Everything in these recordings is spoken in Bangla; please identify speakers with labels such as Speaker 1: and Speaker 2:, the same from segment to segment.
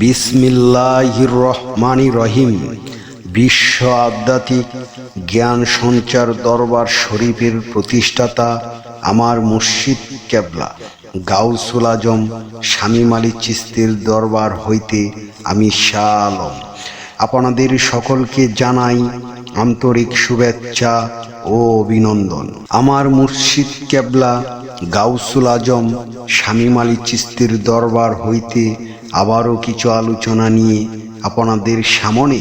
Speaker 1: বিসমিল্লাহির রহমানির রহিম। বিশ্ব আধ্যাত্মিক জ্ঞান সঞ্চার দরবার শরীফের প্রতিষ্ঠাতা আমার মুর্শিদ কেবলা গাউসুল আজম শামীম আলী চিশতির দরবার হইতে আমি শাহ আলম আপনাদের সকলকে জানাই আন্তরিক শুভেচ্ছা ও অভিনন্দন। আমার মুর্শিদ কেবলা গাউসুল আজম শামীম আলী চিশতির দরবার হইতে আবারও কিছু আলোচনা নিয়ে আপনাদের সামনে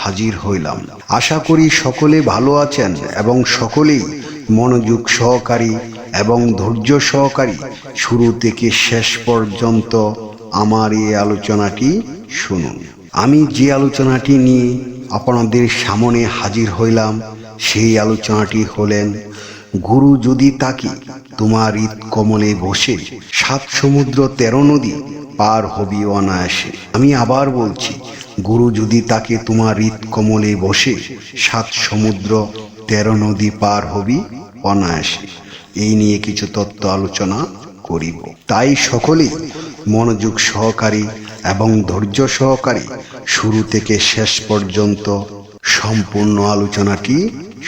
Speaker 1: হাজির হইলাম। আশা করি সকলে ভালো আছেন এবং সকলেই মনোযোগ সহকারী এবং ধৈর্য সহকারী শুরু থেকে শেষ পর্যন্ত আমার এই আলোচনাটি শুনুন। আমি যে আলোচনাটি নিয়ে আপনাদের সামনে হাজির হইলাম সেই আলোচনাটি হলেন, গুরু যদি তাকে তোমার হৃদ কমলে বসে 7 সমুদ্র 13 নদী পার হবি অনায়াসে। আমি আবার বলছি, গুরু যদি তাকে তোমার হৃদ কমলে বসে 7 সমুদ্র 13 নদী পার হবি অনায়াসে। এই নিয়ে কিছু তত্ত্ব আলোচনা করিব, তাই সকলেই মনোযোগ সহকারী এবং ধৈর্য সহকারী শুরু থেকে শেষ পর্যন্ত সম্পূর্ণ আলোচনাটি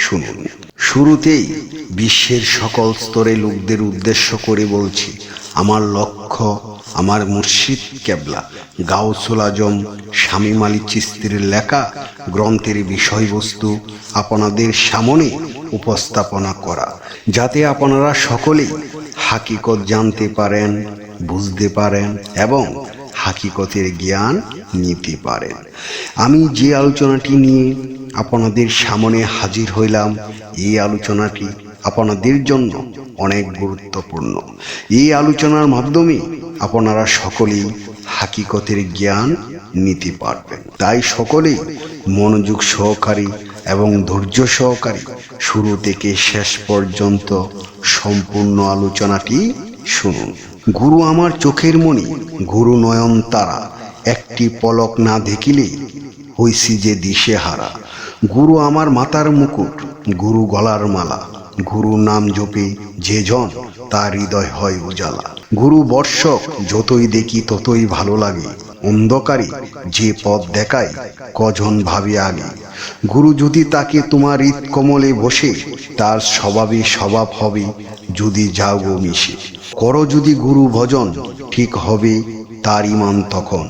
Speaker 1: শুনুন। শুরুতেই বিশ্বের সকল স্তরে লোকদের উদ্দেশ্য করে বলছি, আমার লক্ষ্য আমার মুর্শিদ কেবলা গাউসুল আজম শামীম আলী চিশতির লেখা গ্রন্থের বিষয়বস্তু আপনাদের সামনে উপস্থাপনা করা, যাতে আপনারা সকলেই হাকিকত জানতে পারেন, বুঝতে পারেন এবং হাকিকতের জ্ঞান নিতে পারেন। আমি যে আলোচনাটি নিয়ে আপনাদের সামনে হাজির হইলাম, এই আলোচনাটি আপনাদের জন্য অনেক গুরুত্বপূর্ণ। এই আলোচনার মাধ্যমে আপনারা সকলেই হাকিকতের জ্ঞান নিতে পারবেন, তাই সকলেই মনোযোগ সহকারী এবং ধৈর্য সহকারী শুরু থেকে শেষ পর্যন্ত সম্পূর্ণ আলোচনাটি শুনুন। গুরু আমার চোখের মণি, গুরু নয়ন তারা, একটি পলক না দেখিলে হইছি যে দিশেহারা। গুরু আমার মাথার মুকুট, গুরু গলার মালা, গুরু নাম জপে যে জন তার হৃদয় হয় উজালা। গুরু বর্ষক যতই দেখি ততই ভালো লাগে, অন্ধকারে যে পথ দেখায় কজন ভাবে আগে। গুরু যদি তাকে তোমার হৃদ কমলে বসে, তার স্বভাবে স্বভাব হবে যদি যাও গো মিশে। করো যদি গুরু ভজন, ঠিক হবে তার ইমান তখন।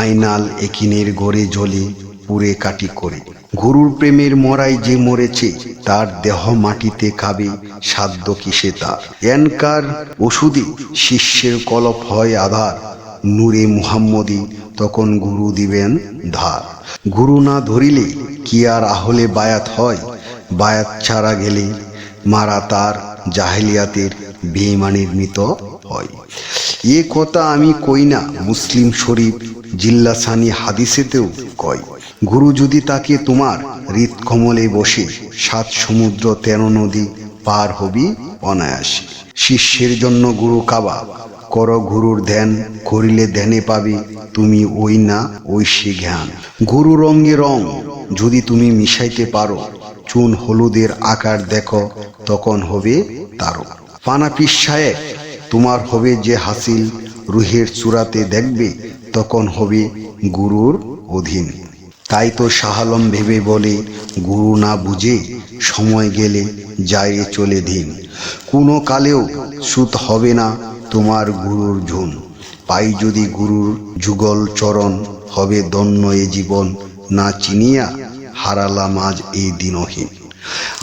Speaker 1: আইনাল একিনের গড়ে জ্বলে পুরে কাটি করে। গুরুর প্রেমের মরাই যে মরেছে, তার দেহ মাটিতে খাবে সাধ্য কিসে তার। এনকার ওষুধে শিষ্যের কলপ হয় আধার, নূরে মুহাম্মদী তখন গুরু দিবেন ধার। গুরু না ধরিলে কি আর আহলে বায়াত হয়, বায়াত ছাড়া গেলে মারা তার জাহেলিয়াতের বেঈমানের মৃত হয়। এ কথা আমি কই না, মুসলিম শরীফ জিল্লাসানি হাদিসেতেও কয়। গুরু যদি তাকে তোমার হৃদ কমলে বসে 7 সমুদ্র 13 নদী পার হবি অনায়াসে। শিষ্যের জন্য গুরু কাবা, কর গুরুর ধ্যান, করিলে ধ্যানে পাবে তুমি ওই না ঐশী জ্ঞান। গুরু রঙে রং যদি তুমি মিশাইতে পারো, চুন হলুদের আকার দেখো তখন হবে তারো। পানা পীর সাহেব তোমার হবে যে হাসিল, রুহের চূড়াতে দেখবে তখন হবে গুরুর অধীন। তাই তো শাহ আলম ভেবে বলে, গুরু না বুঝে সময় গেলে যায় চলে দিন। কোনো কালেও সুত হবে না তোমার গুরুর ঝুন। পাই যদি গুরুর যুগল চরণ, হবে ধন্য এ জীবন, না চিনিয়া হারালাম আজ এই দিনহীন।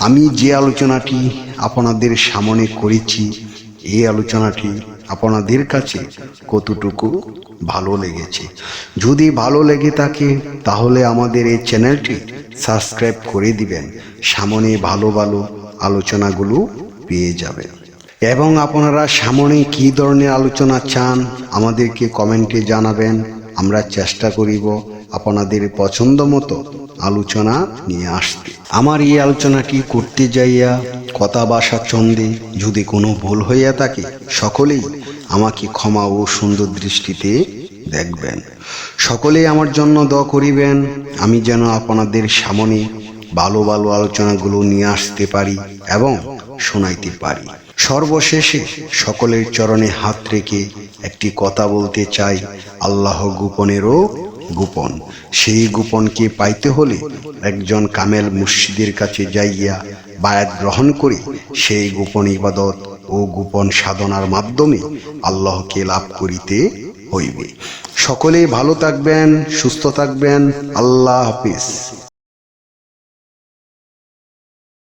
Speaker 1: আমি যে আলোচনাটি আপনাদের সামনে করেছি, এই আলোচনাটি আপনাদের কাছে কতটুকু ভালো লেগেছে? যদি ভালো লেগে থাকে তাহলে আমাদের এই চ্যানেলটি সাবস্ক্রাইব করে দিবেন, সামনে ভালো ভালো আলোচনাগুলো পেয়ে যাবেন। এবং আপনারা সামনে কী ধরনের আলোচনা চান আমাদেরকে কমেন্টে জানাবেন। আমরা চেষ্টা করিব আপনাদের পছন্দ মতো আলোচনা নিয়ে আসতে। আমার এই আলোচনাটি করতে যাইয়া কথা ভাষা ছন্দে যদি কোনো ভুল হইয়া থাকে, সকলেই আমাকে ক্ষমা ও সুন্দর দৃষ্টিতে দেখবেন। সকলেই আমার জন্য দোয়া করিবেন, আমি যেন আপনাদের সামনে ভালো ভালো আলোচনাগুলো নিয়ে আসতে পারি এবং শোনাইতে পারি। সর্বশেষে সকলের চরণে হাত রেখে একটি কথা বলতে চাই, আল্লাহ গোপনেরও গোপন। সেই গোপনকে পাইতে হলে একজন কামেল মুর্শিদের কাছে যাইয়া বায়াত গ্রহণ করে সেই গোপন ইবাদত ও গোপন সাধনার মাধ্যমে আল্লাহকে লাভ করিতে হইবে। সকলেই ভালো থাকবেন, সুস্থ থাকবেন। আল্লাহ হাফিজ।